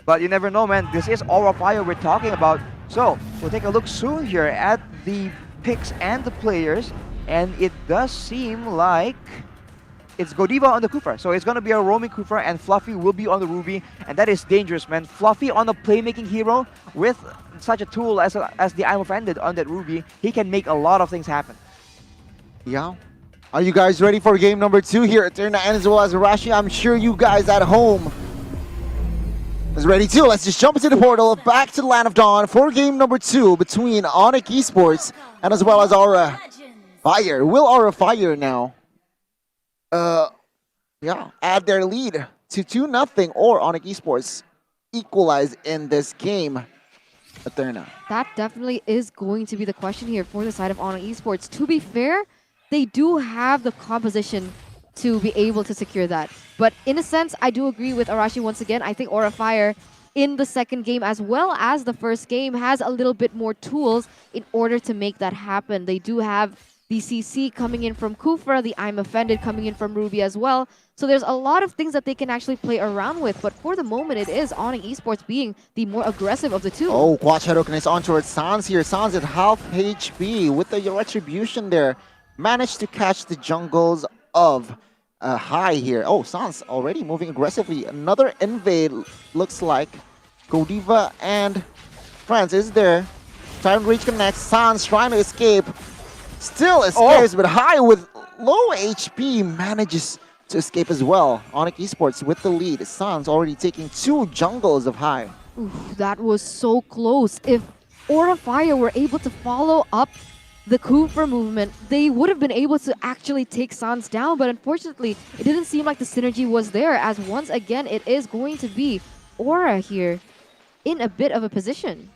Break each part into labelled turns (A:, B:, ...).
A: But you never know, man. This is Aura Fire we're talking about. So we'll take a look soon here at the picks and the players. And it does seem like it's Godiva on the Kufra. So it's going to be a roaming Kufra and Fluffy will be on the Ruby. And that is dangerous, man. Fluffy on the playmaking hero with such a tool as the I'm Offended on that Ruby. He can make a lot of things happen.
B: Yeah. Are you guys ready for game number 2 here at Eterna and as well as Rashi? I'm sure you guys at home is ready too. Let's just jump into the portal back to the Land of Dawn for game number 2 between Onic Esports and as well as Aura Fire. Will Aura Fire now add their lead to 2-0 or Onic Esports equalize in this game? Eterna.
C: That definitely is going to be the question here for the side of Onic Esports. To be fair, they do have the composition to be able to secure that. But in a sense, I do agree with Arashi once again. I think Aura Fire in the second game as well as the first game has a little bit more tools in order to make that happen. They do have the CC coming in from Kufra, the I'm Offended coming in from Ruby as well. So there's a lot of things that they can actually play around with. But for the moment, it is Onic Esports being the more aggressive of the two.
B: Oh, Quad Shadow connects on towards Sans here. Sans at half HP with the retribution there. Managed to catch the jungles of High here. Oh, Sans already moving aggressively. Another invade looks like. Godiva and France is there. Trying to reach connect. Sans trying to escape. Still escapes, but High with low HP manages to escape as well. Onic Esports with the lead. Sans already taking 2 jungles of High.
C: Oof, that was so close. If Aura Fire were able to follow up the Kufra movement, they would have been able to actually take Sans down, but unfortunately, it didn't seem like the synergy was there, as once again, it is going to be Aura here in a bit of a position.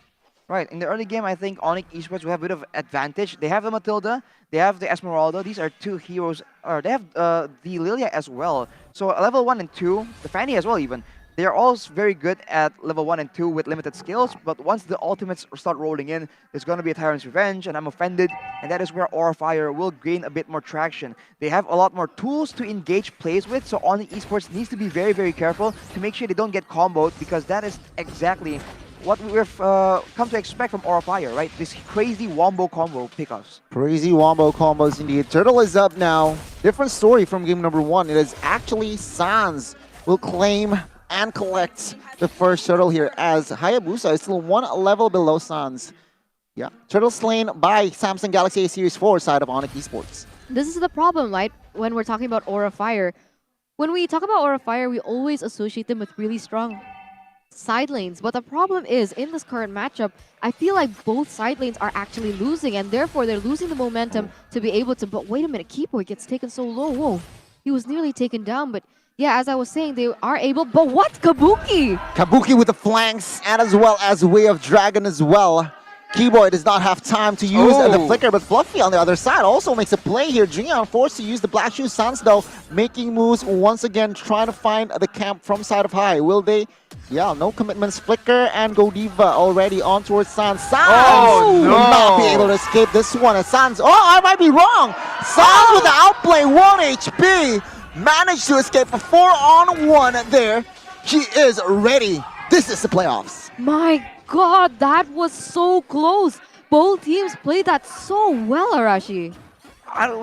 A: Right, in the early game, I think Onic Esports will have a bit of advantage. They have the Matilda, they have the Esmeralda. These are 2 heroes, or they have the Lilia as well. So level 1 and 2, the Fanny as well even, they are all very good at level 1 and 2 with limited skills, but once the ultimates start rolling in, there's going to be a Tyrant's Revenge, and I'm Offended, and that is where Aura Fire will gain a bit more traction. They have a lot more tools to engage plays with, so Onic Esports needs to be very, very careful to make sure they don't get comboed, because that is exactly what we've come to expect from Aura Fire, right? This crazy wombo combo pickups.
B: Crazy wombo combos indeed. Turtle is up now. Different story from game number 1. It is actually Sans will claim and collect the first turtle here as Hayabusa is still 1 level below Sans. Yeah, turtle slain by Samsung Galaxy A Series 4 side of Onic Esports.
C: This is the problem, right? When we're talking about Aura Fire. When we talk about Aura Fire, we always associate them with really strong side lanes. But the problem is, in this current matchup, I feel like both side lanes are actually losing, and therefore they're losing the momentum to be able to... But wait a minute, Keyboy gets taken so low. Whoa, he was nearly taken down, but yeah, as I was saying, they are able... But what? Kabuki!
B: Kabuki with the flanks and as well as Way of Dragon as well. Keyboy does not have time to use the flicker, but Fluffy on the other side also makes a play here. Jingyang forced to use the Black Shoe. Sans though making moves once again, trying to find the camp from side of High. Will they? Yeah, no commitments. Flicker and Godiva already on towards Sans. Sans will not be able to escape this one. And Sans, I might be wrong. Sans with the outplay, 1 HP. Managed to escape for 4-on-1 there. She is ready. This is the playoffs.
C: My God, that was so close. Both teams played that so well, Arashi.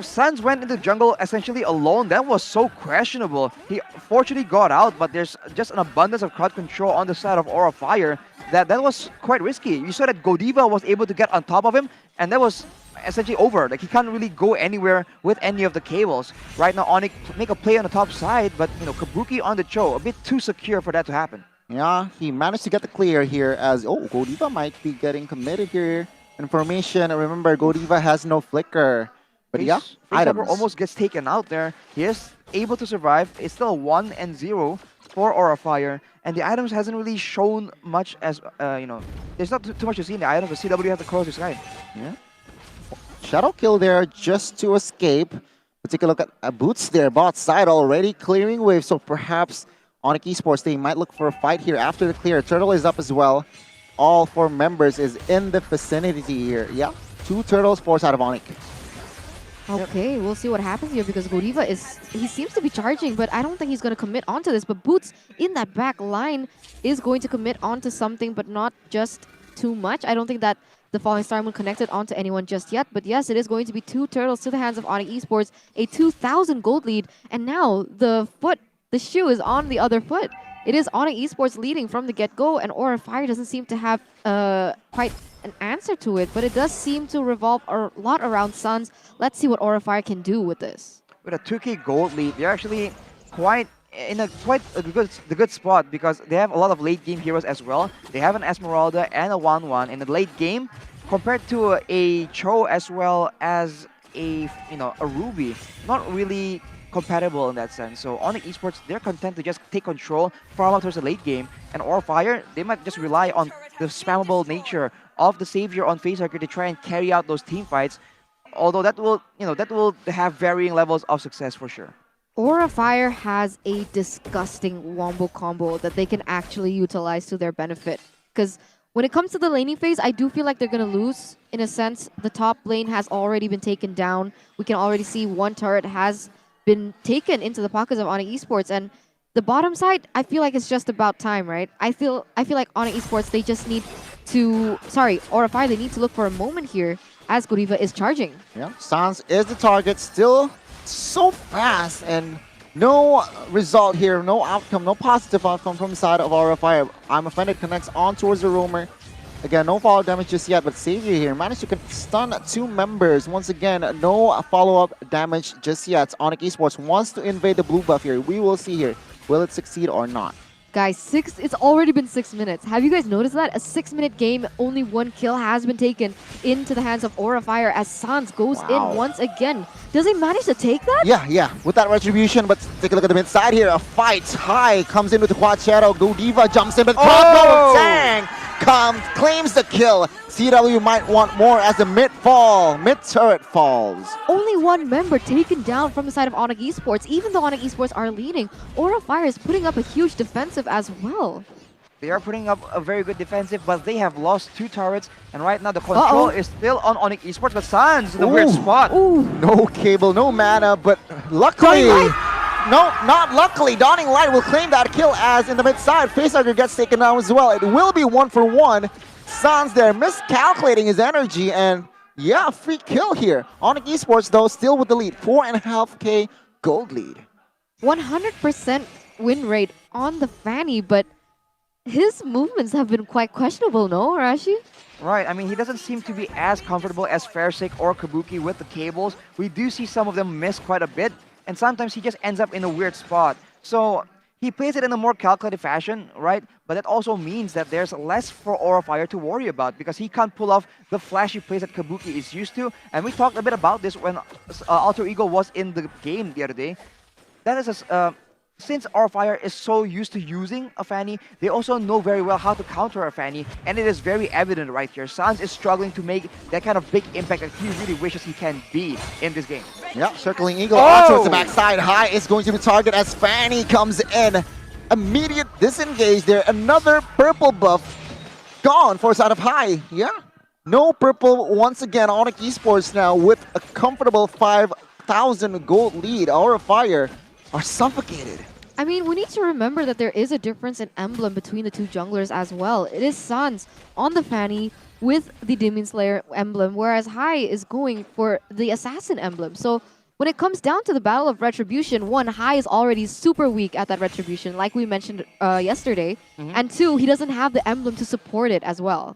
A: Sans went into jungle essentially alone. That was so questionable. He fortunately got out, but there's just an abundance of crowd control on the side of Aura Fire. That was quite risky. You saw that Godiva was able to get on top of him, and that was essentially over. Like, he can't really go anywhere with any of the cables. Right now, Onic make a play on the top side, but you know, Kabuki on the Cho, a bit too secure for that to happen.
B: Yeah, he managed to get the clear here as, Godiva might be getting committed here. Information, remember, Godiva has no flicker. But items.
A: Almost gets taken out there. He is able to survive. It's still 1-0 for Aura Fire. And the items hasn't really shown much as, there's not too much to see in the items, but CW has the Cross Sky.
B: Yeah. Shadow kill there just to escape. Let's take a look at Boots there, bot side already clearing wave. So perhaps Onic Esports, they might look for a fight here after the clear. Turtle is up as well. All 4 members is in the vicinity here. Yeah, 2 turtles, 4 side of Onic.
C: Okay, we'll see what happens here because Godiva he seems to be charging, but I don't think he's going to commit onto this. But Boots in that back line is going to commit onto something, but not just too much. I don't think that the Falling Star Moon connected onto anyone just yet. But yes, it is going to be 2 turtles to the hands of Onic Esports, a 2,000 gold lead. And now the shoe is on the other foot. It is Onic Esports leading from the get-go, and Aura Fire doesn't seem to have quite an answer to it, but it does seem to revolve a lot around Suns. Let's see what Aura Fire can do with this.
A: With a 2K gold lead, they're actually quite in a good spot because they have a lot of late game heroes as well. They have an Esmeralda and a 1-1 in the late game compared to a Cho as well as a a Ruby. Not really compatible in that sense. So Onic Esports, they're content to just take control, farm out towards the late game, and Aura Fire, they might just rely on the spammable nature of the Savior on Facehugger to try and carry out those team fights. Although that will have varying levels of success for sure.
C: Aura Fire has a disgusting wombo combo that they can actually utilize to their benefit. Because when it comes to the laning phase, I do feel like they're going to lose. In a sense, the top lane has already been taken down. We can already see one turret has been taken into the pockets of Onic Esports, and the bottom side, I feel like it's just about time, right? I feel like Onic Esports, they just need to, Aura Fire, they need to look for a moment here as Godiva is charging.
B: Yeah, Sans is the target, still so fast, and no result here, no outcome, no positive outcome from the side of Aura Fire. I'm Offended connects on towards the Roamer. Again, no follow-up damage just yet, but Savior here managed to stun 2 members. Once again, no follow-up damage just yet. Onic Esports wants to invade the blue buff here. We will see here. Will it succeed or not?
C: Guys, it's already been 6 minutes. Have you guys noticed that? A 6-minute game, only 1 kill has been taken into the hands of Aura Fire as Sans goes in once again. Does he manage to take that?
B: Yeah, with that retribution, but take a look at the mid side here. A fight. High comes in with the quad shadow. Godiva jumps in, but Dang! Claims the kill. CW might want more as the mid turret falls.
C: Only 1 member taken down from the side of Onic Esports. Even though Onic Esports are leading, Aura Fire is putting up a huge defensive as well.
A: They are putting up a very good defensive, but they have lost 2 turrets, and right now the control is still on Onic Esports, but Sans in a weird spot.
B: No cable, no mana, but luckily... No, not luckily. Dawning Light will claim that kill as in the mid side. Facehugger gets taken down as well. It will be 1-for-1. Sans there miscalculating his energy, and yeah, free kill here. Onic Esports though still with the lead. 4.5k gold lead.
C: 100% win rate on the Fanny, but his movements have been quite questionable, no, Arashi?
A: Right, I mean, he doesn't seem to be as comfortable as Fairsake or Kabuki with the cables. We do see some of them miss quite a bit, and sometimes he just ends up in a weird spot. So he plays it in a more calculated fashion, right? But that also means that there's less for Aura Fire to worry about because he can't pull off the flashy plays that Kabuki is used to. And we talked a bit about this when Alter Ego was in the game the other day. That is since Aura Fire is so used to using a Fanny, they also know very well how to counter a Fanny, and it is very evident right here. Sans is struggling to make that kind of big impact that he really wishes he can be in this game.
B: Yeah, circling Eagle on towards the backside. High is going to be target as Fanny comes in. Immediate disengage there. Another purple buff gone for side of High. Yeah, no purple once again. Onic Esports now with a comfortable 5,000 gold lead. Aura Fire are suffocated.
C: I mean, we need to remember that there is a difference in emblem between the 2 junglers as well. It is Sans on the Fanny with the Demon Slayer emblem, whereas High is going for the Assassin emblem. So when it comes down to the Battle of Retribution, 1, High is already super weak at that Retribution, like we mentioned yesterday. And 2, he doesn't have the emblem to support it as well.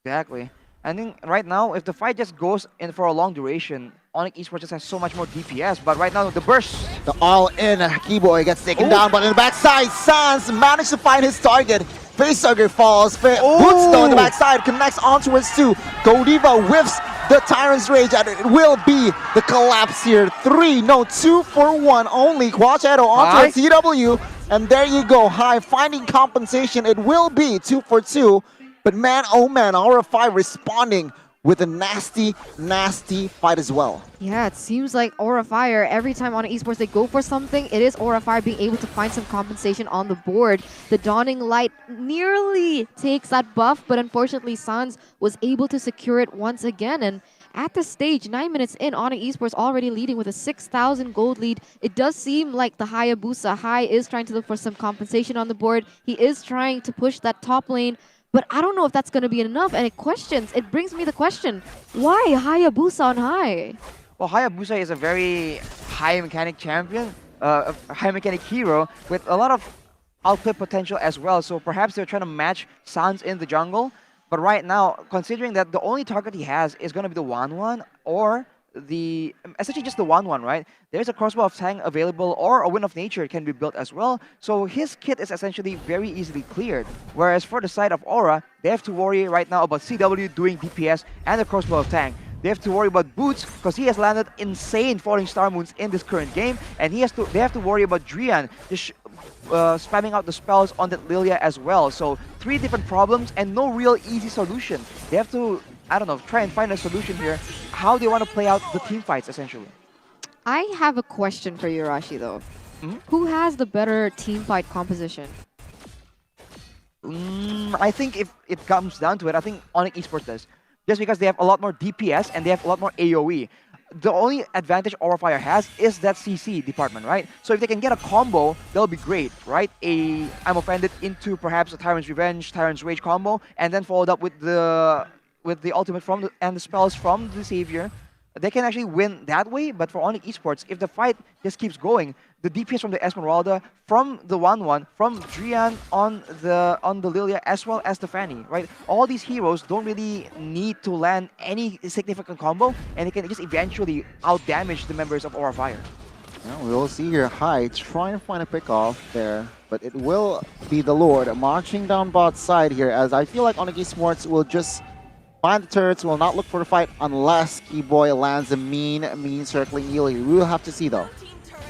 A: Exactly. I think right now, if the fight just goes in for a long duration, Onic Esports just has so much more DPS, but right now the burst.
B: The all-in Keyboy gets taken down, but in the backside, Sans managed to find his target. Facehugger falls. Boots though in the backside connects onwards to Godiva whiffs the Tyrant's Rage, and it will be the collapse here. 2-for-1 only. Quad Shadow onto CW, and there you go. High finding compensation. It will be 2-for-2, but man, oh man, Aura Fire responding with a nasty, nasty fight as well.
C: Yeah, it seems like Aura Fire, every time on esports they go for something, it is Aura Fire being able to find some compensation on the board. The Dawning Light nearly takes that buff, but unfortunately Sans was able to secure it once again. And at this stage, 9 minutes in, Onic Esports already leading with a 6,000 gold lead. It does seem like the Hayabusa Hai is trying to look for some compensation on the board. He is trying to push that top lane, but I don't know if that's going to be enough. And it brings me the question, why Hayabusa on high?
A: Well, Hayabusa is a very high mechanic champion, a high mechanic hero with a lot of output potential as well. So perhaps they're trying to match Sans in the jungle. But right now, considering that the only target he has is going to be the 1-1 or essentially just the 1-1, right? There's a crossbow of Tang available or a Wind of Nature can be built as well. So his kit is essentially very easily cleared. Whereas for the side of Aura, they have to worry right now about CW doing DPS and the crossbow of Tang. They have to worry about BUTSS because he has landed insane falling star moons in this current game, and they have to worry about Drian just spamming out the spells on that Lilia as well. So 3 different problems and no real easy solution. They have to, I don't know, try and find a solution here. How they want to play out the team fights essentially.
C: I have a question for you, Rashi, though. Who has the better team fight composition?
A: I think if it comes down to it, I think Onic Esports does. Just because they have a lot more DPS and they have a lot more AoE. The only advantage Aura Fire has is that CC department, right? So if they can get a combo, that'll be great, right? I'm Offended into perhaps a Tyrant's Revenge, Tyrant's Rage combo, and then followed up with the ultimate and the spells from the Savior. They can actually win that way, but for Onic Esports, if the fight just keeps going, the DPS from the Esmeralda, from the 1-1, from Drian on the Lilia, as well as the Fanny, right? All these heroes don't really need to land any significant combo, and they can just eventually out-damage the members of Aura Fire.
B: Yeah, we'll see here. Hai trying to find a pick off there, but it will be the Lord marching down bot side here, as I feel like Onic Esports will just find the turrets, will not look for a fight unless Keyboy lands a mean circling Ely. We will have to see though.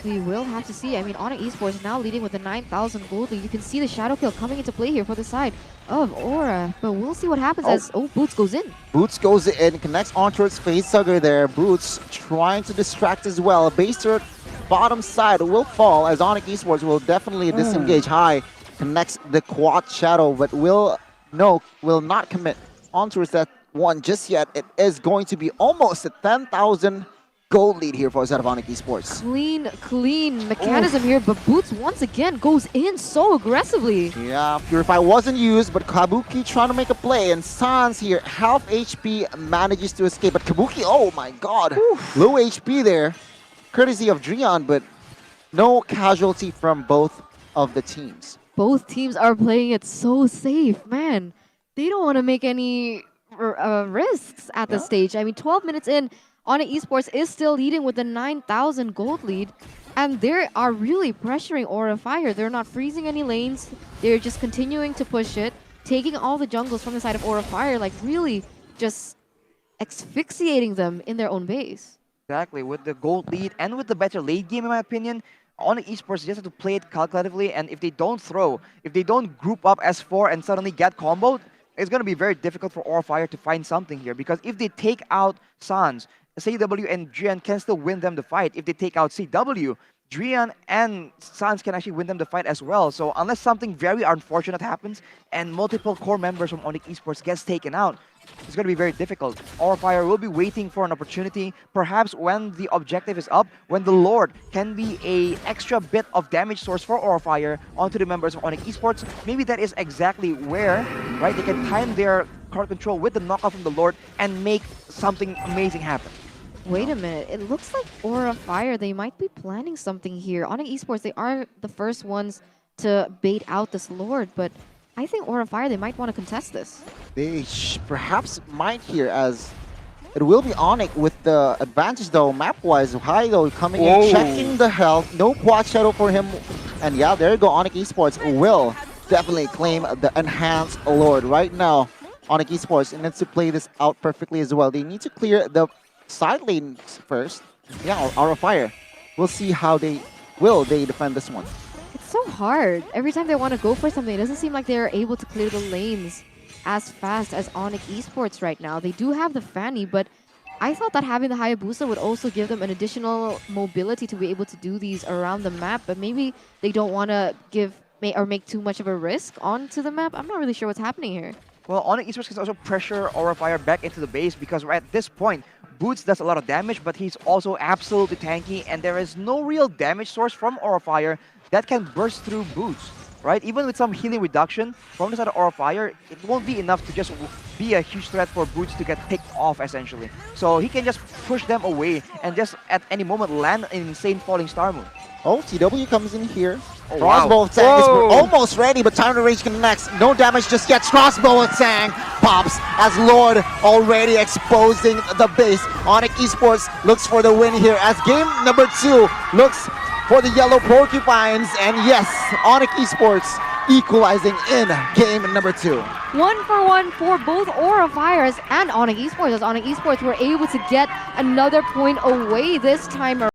C: We will have to see. I mean, Onic Esports now leading with the 9,000 gold lead. You can see the Shadow Kill coming into play here for the side of Aura. But we'll see what happens as BUTSS goes in.
B: BUTSS goes in, connects onto its facehugger there. BUTSS trying to distract as well. Base turret bottom side will fall as Onic Esports will definitely disengage. Hai connects the quad shadow, but will not commit onto that one just yet. It is going to be almost a 10,000 gold lead here for Onic Esports.
C: Clean mechanism here, but BUTSS once again goes in so aggressively.
B: Yeah, Purify wasn't used, but Kabuki trying to make a play, and Sans here, half HP, manages to escape. But Kabuki, oh my god, low HP there, courtesy of Drian, but no casualty from both of the teams.
C: Both teams are playing it so safe, man. They don't want to make any risks at this stage. I mean, 12 minutes in, Onic Esports is still leading with the 9,000 gold lead, and they are really pressuring Aura Fire. They're not freezing any lanes. They're just continuing to push it, taking all the jungles from the side of Aura Fire, like really just asphyxiating them in their own base.
A: Exactly, with the gold lead and with the better late game, in my opinion, Onic Esports just have to play it calculatively, and if they don't group up as 4 and suddenly get comboed, it's going to be very difficult for Aura Fire to find something here, because if they take out Sans, CW and Drian can still win them the fight. If they take out CW, Drian and Sans can actually win them the fight as well. So unless something very unfortunate happens and multiple core members from Onic Esports gets taken out, it's going to be very difficult. Aura Fire will be waiting for an opportunity, perhaps when the objective is up, when the Lord can be a extra bit of damage source for Aura Fire onto the members of Onic Esports. Maybe that is exactly where, right, they can time their card control with the knockout from the Lord and make something amazing happen.
C: Wait a minute, it looks like Aura Fire, they might be planning something here. Onic Esports, they are the first ones to bait out this Lord, but I think Aura Fire, they might want to contest this.
B: They perhaps might here, as it will be Onic with the advantage though, map-wise. Hai though coming in, checking the health, no quad shadow for him. And yeah, there you go, Onic Esports will definitely claim the enhanced Lord. Right now, Onic Esports needs to play this out perfectly as well. They need to clear the side lanes first. Yeah, Aura Fire. We'll see how they defend this one.
C: It's so hard. Every time they want to go for something, it doesn't seem like they're able to clear the lanes as fast as Onic Esports right now. They do have the Fanny, but I thought that having the Hayabusa would also give them an additional mobility to be able to do these around the map, but maybe they don't want to make too much of a risk onto the map. I'm not really sure what's happening here.
A: Well, Onic Esports can also pressure Aura Fire back into the base, because right at this point, Boots does a lot of damage, but he's also absolutely tanky, and there is no real damage source from Aura Fire that can burst through Boots. Right? Even with some healing reduction from the side of Aura Fire, it won't be enough to just be a huge threat for Boots to get picked off, essentially. So he can just push them away and just at any moment land an insane Falling Star move.
B: Oh, TW comes in here.
A: Oh,
B: Crossbow
A: wow.
B: attack is
A: Whoa.
B: almost ready, but time to rage connects. No damage just yet. Crossbow attack pops as Lord already exposing the base. Onic Esports looks for the win here as game number 2 looks for the yellow Porcupines. And yes, Onic Esports equalizing in game number 2.
C: 1-for-1 for both Aura Fires and Onic Esports, as Onic Esports were able to get another point away this time around.